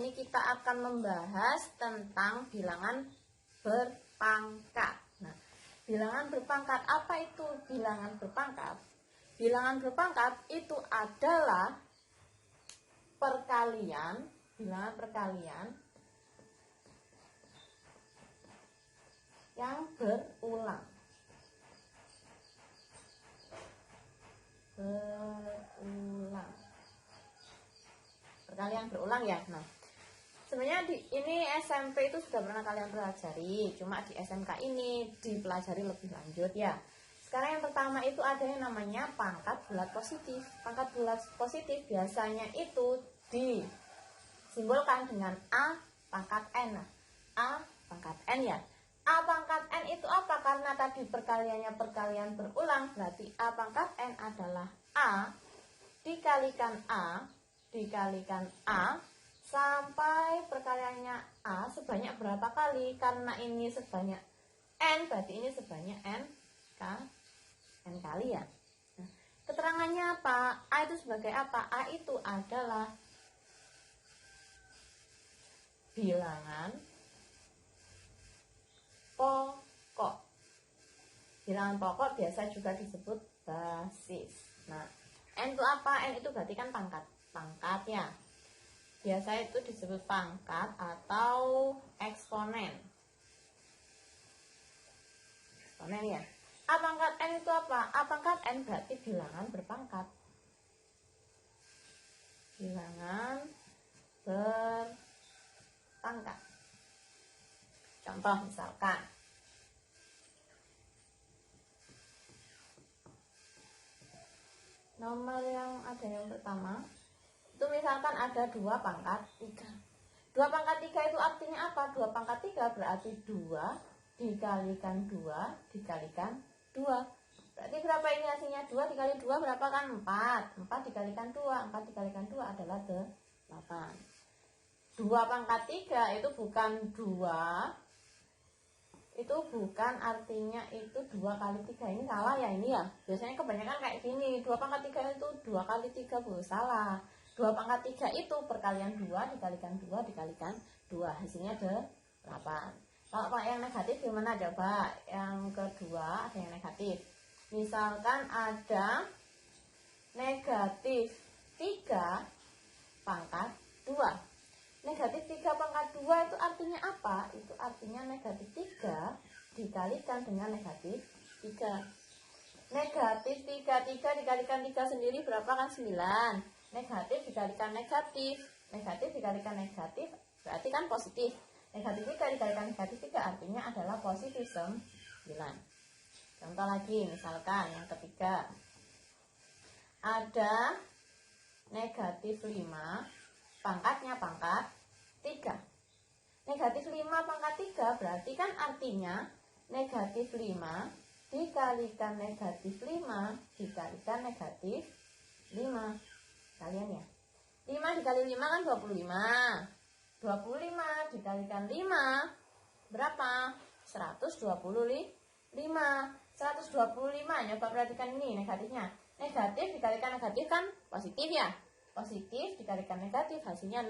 ini kita akan membahas tentang bilangan berpangkat. Nah, bilangan berpangkat, apa itu bilangan berpangkat? Bilangan berpangkat itu adalah perkalian, bilangan perkalian yang berulang. Perkalian berulang ya. Nah, sebenarnya ini SMP itu sudah pernah kalian pelajari, cuma di SMK ini dipelajari lebih lanjut ya. Sekarang yang pertama itu ada yang namanya pangkat bulat positif. Pangkat bulat positif biasanya itu disimbolkan dengan A pangkat N. Nah, A pangkat N ya. A pangkat N itu apa? Karena tadi perkaliannya perkalian berulang, berarti A pangkat N adalah A dikalikan A sampai perkaliannya A sebanyak berapa kali? Karena ini sebanyak N, berarti ini sebanyak N kali ya. Nah, keterangannya apa? A itu sebagai apa? A itu adalah bilangan pokok. Bilangan pokok biasa juga disebut basis. Nah, N itu apa? N itu berarti kan pangkat ya. Biasa itu disebut pangkat atau eksponen. Eksponen ya. A pangkat N itu apa? A pangkat N berarti bilangan berpangkat. Bilangan berpangkat. Contoh misalkan nomor yang ada yang pertama itu misalkan ada 2 pangkat 3. 2 pangkat 3 itu artinya apa? 2 pangkat 3 berarti 2 dikalikan 2 dikalikan 2. Berarti berapa ini hasilnya? 2 dikali 2 berapa kan? 4. 4 dikalikan 2. 4 dikalikan 2 adalah 8. 2 pangkat 3 itu bukan 2. Itu bukan artinya itu 2 kali 3. Ini salah ya ini ya. Biasanya kebanyakan kayak gini. 2 pangkat 3 itu 2 kali 3 salah. 2 pangkat 3 itu perkalian 2 dikalikan 2 dikalikan 2. Hasilnya 8. Kalau yang negatif gimana coba? Yang kedua ada yang negatif. Misalkan ada negatif 3 pangkat 2. Negatif 3 pangkat 2 itu artinya apa? Itu artinya negatif 3 dikalikan dengan negatif 3. Negatif 3 dikalikan 3 sendiri berapa kan? 9. Negatif dikalikan negatif. Negatif dikalikan negatif berarti kan positif. Negatif 3 dikalikan negatif 3 artinya adalah positif 9. Contoh lagi misalkan yang ketiga. Ada negatif 5 pangkatnya pangkat 3. Negatif 5 pangkat 3 berarti kan artinya negatif 5 dikalikan negatif 5 dikalikan negatif 5. Kalian ya. 5 dikali 5 kan 25. 25 dikalikan 5 berapa? 125. 125. Coba perhatikan ini negatifnya. Negatif dikalikan negatif kan positif ya. Positif dikalikan negatif hasilnya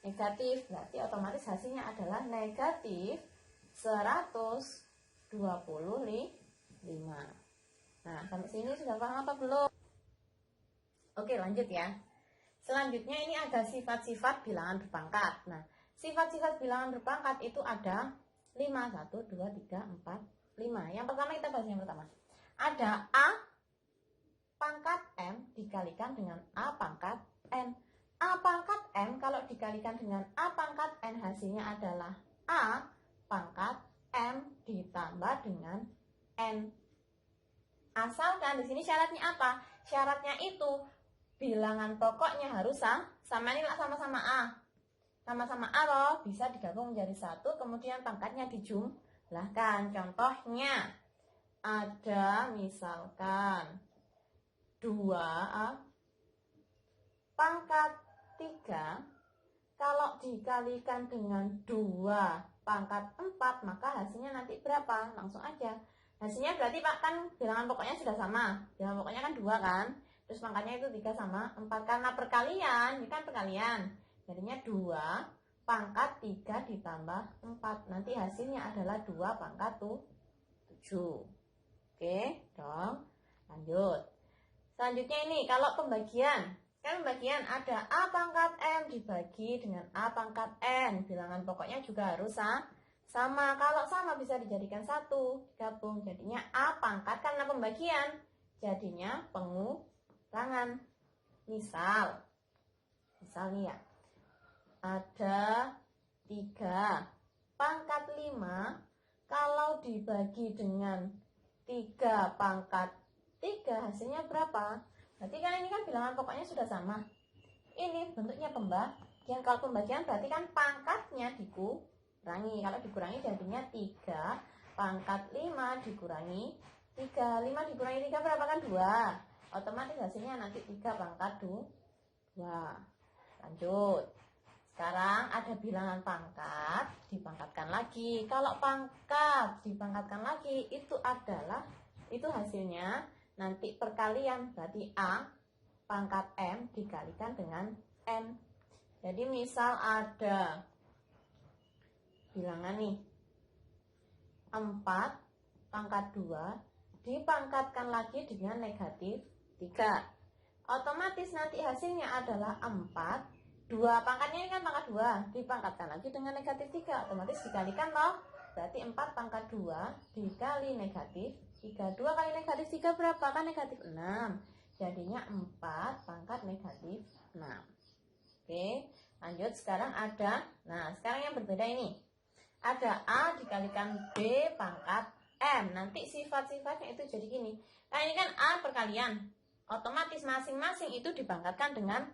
negatif, berarti otomatis hasilnya adalah negatif 125. Nah, sampai sini sudah paham apa belum? Oke, lanjut ya. Selanjutnya ini ada sifat-sifat bilangan berpangkat. Nah, sifat-sifat bilangan berpangkat itu ada 5. 1, 2, 3, 4, 5. Yang pertama kita bahas yang pertama. Ada A pangkat M dikalikan dengan A pangkat N. A pangkat M kalau dikalikan dengan A pangkat N hasilnya adalah A pangkat M ditambah dengan N. Asalkan di sini syaratnya apa? Syaratnya itu bilangan pokoknya harus sama ini lah, sama-sama A. Sama-sama A loh, bisa digabung menjadi 1, kemudian pangkatnya dijumlahkan. Contohnya ada misalkan 2 pangkat 3 kalau dikalikan dengan 2 pangkat 4 maka hasilnya nanti berapa? Langsung aja. Hasilnya berarti Pak kan bilangan pokoknya sudah sama. Bilangan pokoknya kan 2 kan. Terus pangkatnya itu 3 sama 4 karena perkalian, ini kan perkalian. Jadinya 2 pangkat 3 ditambah 4. Nanti hasilnya adalah 2 pangkat 7. Oke dong, lanjut. Selanjutnya ini kalau pembagian. Kan pembagian ada A pangkat M dibagi dengan A pangkat N. Bilangan pokoknya juga harus sama. Kalau sama bisa dijadikan 1, gabung. Jadinya A pangkat karena pembagian. Jadinya pengurangan. Misal nih ya. Ada 3 pangkat 5. Kalau dibagi dengan 3 pangkat 3 hasilnya berapa? Berarti kan ini kan bilangan pokoknya sudah sama. Ini bentuknya pembagian. Kalau pembagian berarti kan pangkatnya dikurangi. Kalau dikurangi jadinya 3 pangkat 5 dikurangi 3. 5 dikurangi 3 berapa kan? 2. Otomatis hasilnya nanti 3 pangkat 2. Lanjut. Sekarang ada bilangan pangkat dipangkatkan lagi. Kalau pangkat dipangkatkan lagi itu hasilnya nanti perkalian, berarti A pangkat M dikalikan dengan N. Jadi misal ada bilangan nih 4 pangkat 2 dipangkatkan lagi dengan negatif 3. Otomatis nanti hasilnya adalah 4. 2 pangkatnya ini kan pangkat 2 dipangkatkan lagi dengan negatif 3. Otomatis dikalikan loh. Berarti 4 pangkat 2 dikali negatif 3. 2 kali negatif 3 berapa? Kan negatif 6. Jadinya 4 pangkat negatif 6. Oke, lanjut. Sekarang ada, sekarang yang berbeda ini. Ada A dikalikan B pangkat M. Nanti sifat-sifatnya itu jadi gini. Nah ini kan A perkalian. Otomatis masing-masing itu dipangkatkan dengan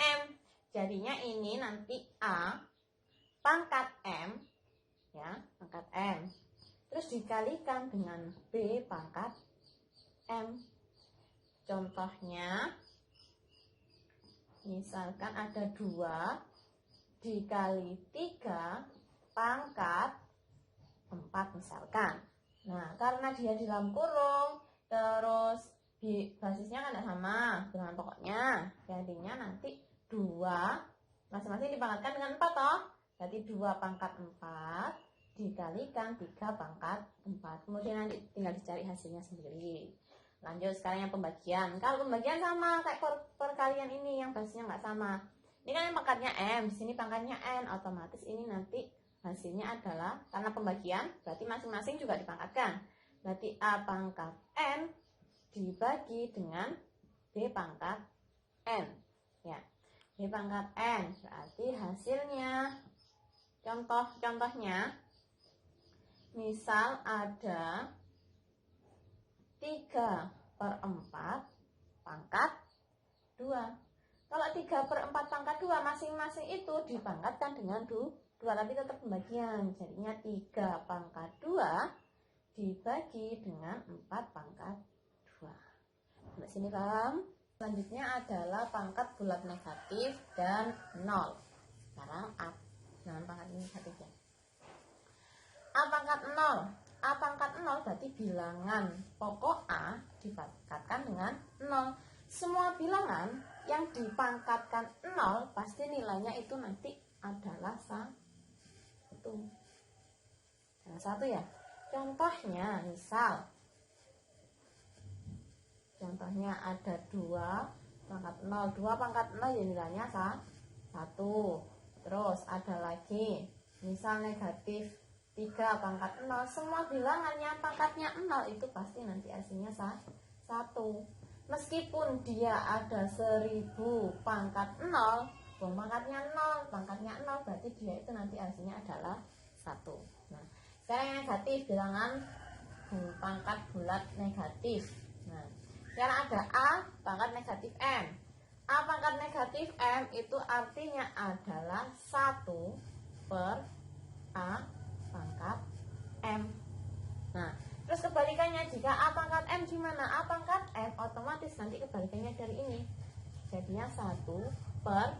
M. Jadinya ini nanti A pangkat M. Ya, pangkat M. Terus dikalikan dengan B pangkat M. Contohnya, misalkan ada 2 dikali 3 pangkat 4 misalkan. Nah, karena dia di dalam kurung, terus basisnya kan tidak sama dengan pokoknya. Jadinya nanti 2 masing-masing dipangkatkan dengan 4 toh. Berarti 2 pangkat 4 dikalikan 3 pangkat 4. Kemudian nanti tinggal dicari hasilnya sendiri. Lanjut sekarang yang pembagian. Kalau pembagian sama kayak perkalian ini yang basisnya nggak sama. Ini kan yang pangkatnya M, sini pangkatnya N. Otomatis ini nanti hasilnya adalah karena pembagian berarti masing-masing juga dipangkatkan. Berarti A pangkat N dibagi dengan B pangkat N. Ya. B pangkat N berarti hasilnya contohnya misal ada 3/4 pangkat 2. Kalau 3/4 pangkat 2 masing-masing itu dipangkatkan dengan 2, tapi tetap pembagian. Jadinya 3 pangkat 2 dibagi dengan 4 pangkat 2. Sampai sini paham? Selanjutnya adalah pangkat bulat negatif dan 0. Sekarang A dengan pangkat negatifnya. A pangkat 0. A pangkat 0 berarti bilangan pokok A dipangkatkan dengan 0. Semua bilangan yang dipangkatkan 0 pasti nilainya itu nanti adalah 1. Jangan 1 ya. Contohnya misal ada 2 pangkat 0. 2 pangkat 0 ya nilainya 1. Terus ada lagi misal negatif 3 pangkat 0. Semua bilangannya pangkatnya 0 itu pasti nanti hasilnya 1. Meskipun dia ada 1000 pangkat 0, pangkatnya 0 berarti dia itu nanti hasilnya adalah 1. Nah, sekarang yang negatif, bilangan pangkat bulat negatif. Nah, sekarang ada A pangkat negatif M. A pangkat negatif M itu artinya adalah 1 per A pangkat M. Nah, terus kebalikannya jika A pangkat M gimana? A pangkat M otomatis nanti kebalikannya dari ini. Jadinya 1 per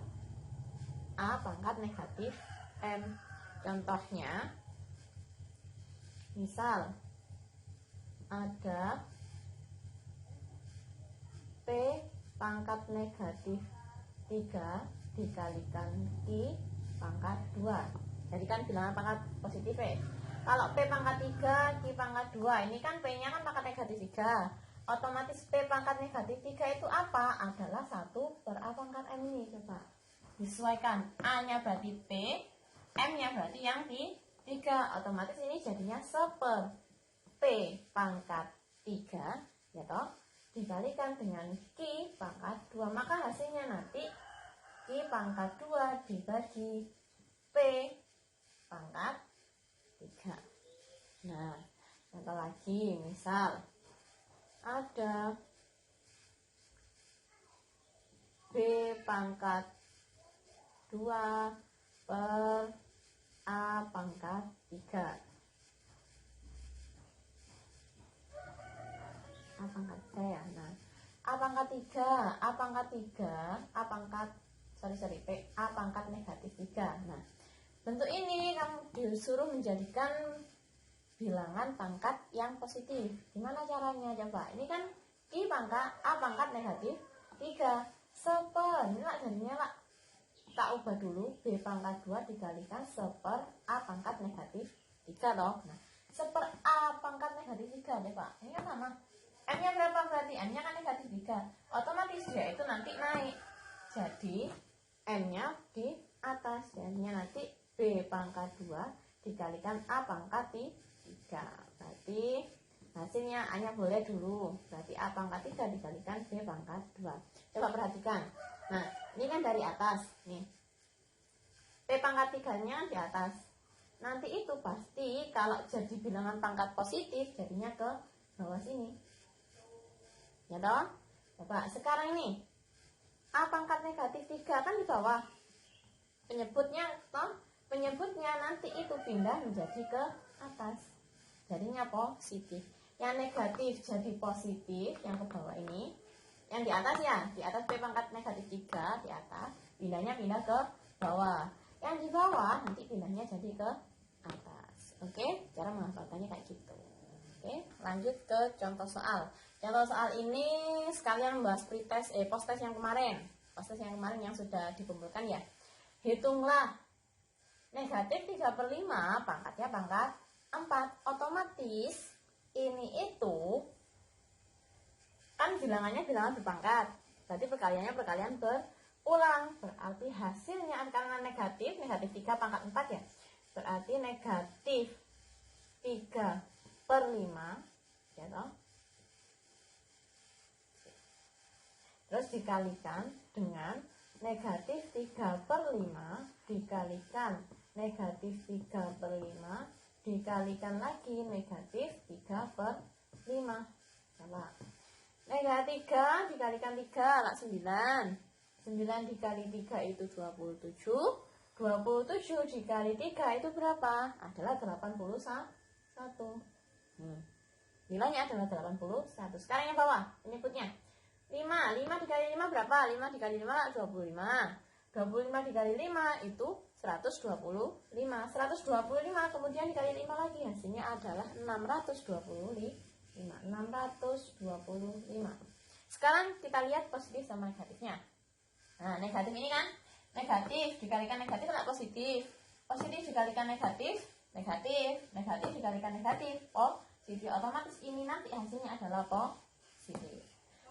A pangkat negatif M. Contohnya, misal ada P pangkat negatif 3 dikalikan I pangkat 2. Jadi kan bilangan pangkat positif ya. Kalau P pangkat 3, Q pangkat 2, ini kan P nya kan pangkat negatif 3, otomatis P pangkat negatif 3 itu apa? Adalah 1 per A pangkat M ini. Coba disesuaikan, A nya berarti P, M nya berarti yang di 3, otomatis ini jadinya 1 per P pangkat 3 ya toh, dikalikan dengan Q pangkat 2, maka hasilnya nanti Q pangkat 2 dibagi P pangkat 3. Nah, contoh lagi, misal ada B pangkat 2 per A pangkat 3. A pangkat 3 ya. Nah, A pangkat 3, A pangkat 3, A pangkat P, A pangkat negatif 3. Nah, bentuk ini kamu disuruh menjadikan bilangan pangkat yang positif. Gimana caranya? Coba. Ini kan I pangkat A pangkat negatif 3. Seper. Ini lah jadinya lah. Tak ubah dulu. B pangkat 2 dikalikan seper A pangkat negatif 3 toh. Nah, seper A pangkat negatif 3 deh Pak. Ini kan sama. M-nya berapa berarti? M-nya kan negatif 3. Otomatis dia itu nanti naik. Jadi M-nya di atas. Jadinya nanti B pangkat 2 dikalikan A pangkat 3. Berarti hasilnya A-nya boleh dulu. Berarti A pangkat 3 dikalikan B pangkat 2. Coba perhatikan. Nah, ini kan dari atas. Nih. P pangkat 3-nya di atas. Nanti itu pasti kalau jadi bilangan pangkat positif jadinya ke bawah sini. Ya toh? Coba sekarang ini. A pangkat negatif 3 kan di bawah. Penyebutnya toh? Penyebutnya nanti itu pindah menjadi ke atas, jadinya positif. Yang negatif jadi positif, yang ke bawah ini. Yang di atas ya, di atas P pangkat negatif 3 di atas, pindahnya pindah ke bawah. Yang di bawah nanti pindahnya jadi ke atas. Oke, cara menghafalkannya kayak gitu. Oke, lanjut ke contoh soal. Contoh soal ini sekalian membahas post-test yang kemarin. Post-test yang kemarin yang sudah dikumpulkan ya. Hitunglah negatif 3/5 pangkatnya pangkat 4. Otomatis ini itu kan bilangannya bilangan berpangkat. Berarti perkaliannya perkalian berulang. Berarti hasilnya karena negatif 3 pangkat 4 ya. Berarti negatif 3/5 ya toh. Terus dikalikan dengan negatif 3/5 dikalikan negatif 3/5 dikalikan lagi negatif 3/5. Coba. Negatif 3 dikalikan 3 lah 9. 9 dikali 3 itu 27. 27 dikali 3 itu berapa? Adalah 81. Nilainya adalah 81. Sekarang yang bawah penyebutnya. 5 dikali 5 berapa? 5 dikali 5 25. 25 dikali 5 itu 125. 125 kemudian dikali 5 lagi, hasilnya adalah 625. 625. Sekarang kita lihat positif sama negatifnya. Nah, negatif ini kan negatif dikalikan negatif enggak positif. Positif dikalikan negatif, negatif. Negatif dikalikan negatif, positif. Otomatis ini nanti hasilnya adalah positif.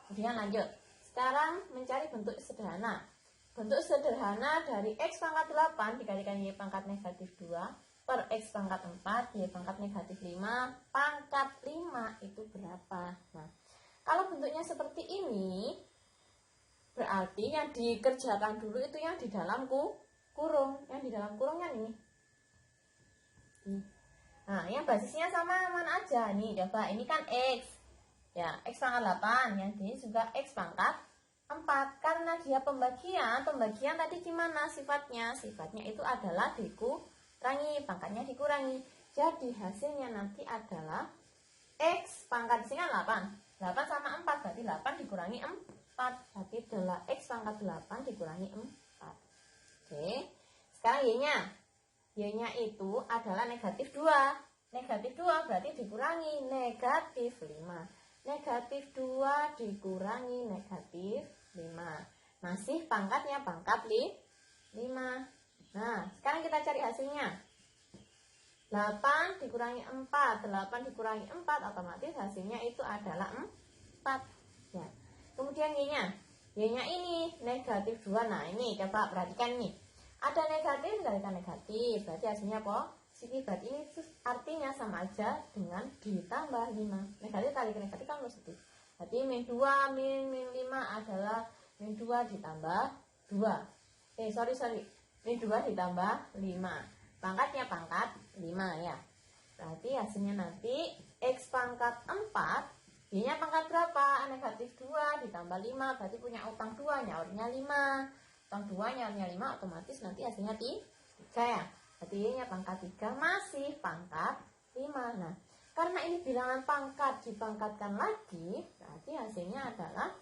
Kemudian lanjut. Sekarang mencari bentuk sederhana. Bentuk sederhana dari X pangkat 8 dikalikan Y pangkat negatif 2 per X pangkat 4 Y pangkat negatif 5 pangkat 5 itu berapa? Nah, kalau bentuknya seperti ini, berarti yang dikerjakan dulu itu yang di dalam kurung. Yang di dalam kurungnya ini. Nah, yang basisnya sama mana aja? Nih, coba. Ini kan X. Ya, X pangkat 8. Yang ini juga X pangkat 4. Karena dia pembagian tadi gimana sifatnya? Sifatnya itu adalah dikurangi, pangkatnya dikurangi. Jadi hasilnya nanti adalah X pangkat di sini kan 8. 8 sama 4 berarti 8 dikurangi 4. Berarti adalah X pangkat 8 dikurangi 4. Oke. Sekarang Y-nya. Y-nya itu adalah negatif 2. Negatif 2 berarti dikurangi negatif 5. Negatif 2 dikurangi negatif 5. Masih pangkatnya pangkat 5. Nah, sekarang kita cari hasilnya. 8 dikurangi 4, 8 dikurangi 4, otomatis hasilnya itu adalah 4. Ya. Kemudian Y-nya. Y-nya ini negatif 2. Nah, ini coba perhatikan nih. Ada negatif dikalikan negatif, berarti hasilnya positif. Berarti ini artinya sama aja dengan ditambah 5. Negatif kali negatif kan positif. Berarti min 2 min 5 adalah min 2 ditambah 2. Min 2 ditambah 5. Pangkatnya pangkat 5 ya. Berarti hasilnya nanti X pangkat 4. Y-nya pangkat berapa? Negatif 2 ditambah 5. Berarti punya utang 2, nyaurnya 5. Utang 2, nyaurnya 5, otomatis nanti hasilnya 3 ya. Berarti Y-nya pangkat 3 masih pangkat 5. Nah, karena ini bilangan pangkat dipangkatkan lagi, berarti hasilnya adalah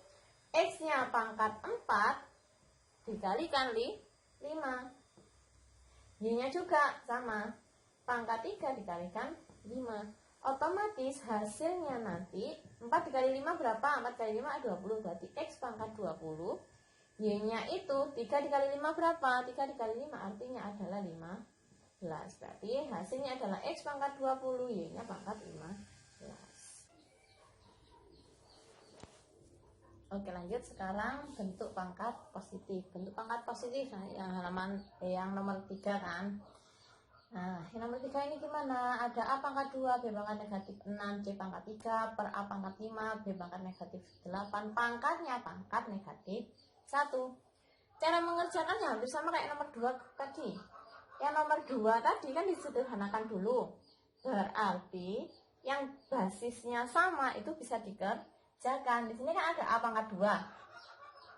X-nya pangkat 4 dikalikan 5. Y-nya juga sama, pangkat 3 dikalikan 5. Otomatis hasilnya nanti 4 dikali 5 berapa? 4 kali 5 20, berarti X pangkat 20. Y-nya itu 3 dikali 5 berapa? 3 dikali 5 artinya adalah 15. Berarti hasilnya adalah X pangkat 20, Y-nya pangkat 15. Oke, lanjut sekarang bentuk pangkat positif. Bentuk pangkat positif yang halaman yang nomor 3 kan. Nah, yang nomor 3 ini gimana? Ada A pangkat 2, B pangkat negatif 6, C pangkat 3, per A pangkat 5, B pangkat negatif 8. Pangkatnya pangkat negatif 1. Cara mengerjakannya hampir sama kayak nomor 2 tadi. Yang nomor 2 tadi kan disederhanakan dulu. Berarti yang basisnya sama itu bisa dikerjakan. Di sini kan ada A pangkat 2.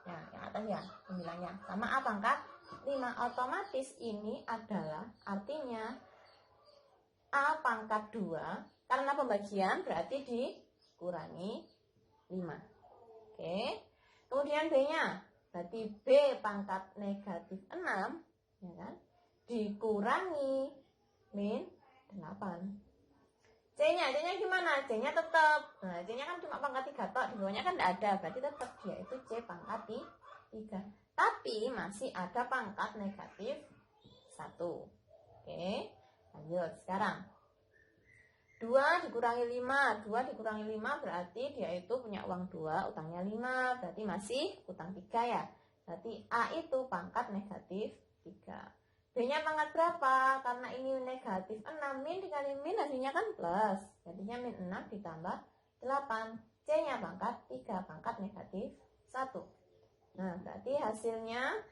Ya, yang atas ya, pembilangnya. Sama A pangkat 5. Otomatis ini adalah artinya A pangkat 2. Karena pembagian berarti dikurangi 5. Oke. Kemudian B-nya. Berarti B pangkat negatif 6. Ya kan? Dikurangi min 8. C-nya gimana? C-nya tetap. Nah, C-nya kan cuma pangkat 3 tok, di bawahnya kan tidak ada, berarti tetap dia itu C pangkat 3. Tapi masih ada pangkat negatif 1. Oke, lanjut sekarang. 2 dikurangi 5, 2 dikurangi 5 berarti dia itu punya uang 2, utangnya 5, berarti masih utang 3 ya. Berarti A itu pangkat negatif 3. B-nya pangkat berapa? Karena ini negatif 6, min dikali min hasilnya kan plus. Jadinya min 6 ditambah 8. C-nya pangkat 3, pangkat negatif 1. Nah, berarti hasilnya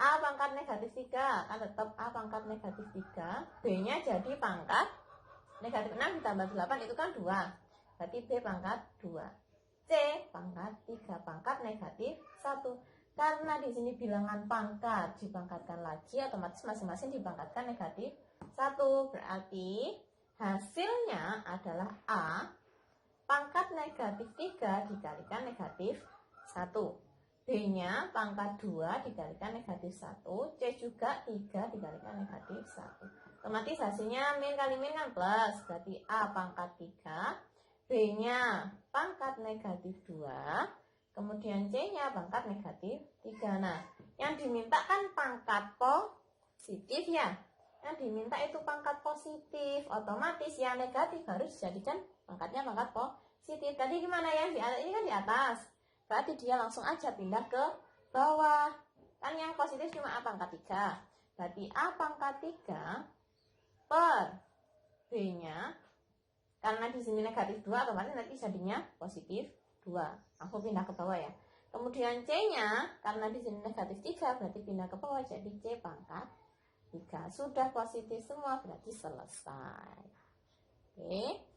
A pangkat negatif 3, kan tetap A pangkat negatif 3. B-nya jadi pangkat negatif 6 ditambah 8 itu kan 2. Berarti B pangkat 2. C pangkat 3, pangkat negatif 1. Karena di sini bilangan pangkat dipangkatkan lagi, otomatis masing-masing dipangkatkan negatif 1. Berarti hasilnya adalah A pangkat negatif 3 dikalikan negatif 1. B-nya pangkat 2 dikalikan negatif 1. C juga 3 dikalikan negatif 1. Otomatis hasilnya min kali min kan plus. Berarti A pangkat 3. B-nya pangkat negatif 2. Kemudian C-nya pangkat negatif 3. Nah, yang diminta kan pangkat positif ya. Yang diminta itu pangkat positif. Otomatis yang negatif harus dijadikan pangkatnya pangkat positif. Tadi gimana ya? Ini kan di atas. Berarti dia langsung aja pindah ke bawah. Kan yang positif cuma A pangkat 3. Berarti A pangkat 3 per B-nya. Karena di sini negatif 2, otomatis nanti jadinya positif 2. Aku pindah ke bawah ya. Kemudian C-nya, karena di sini negatif 3, berarti pindah ke bawah jadi C pangkat 3. Sudah positif semua, berarti selesai. Oke.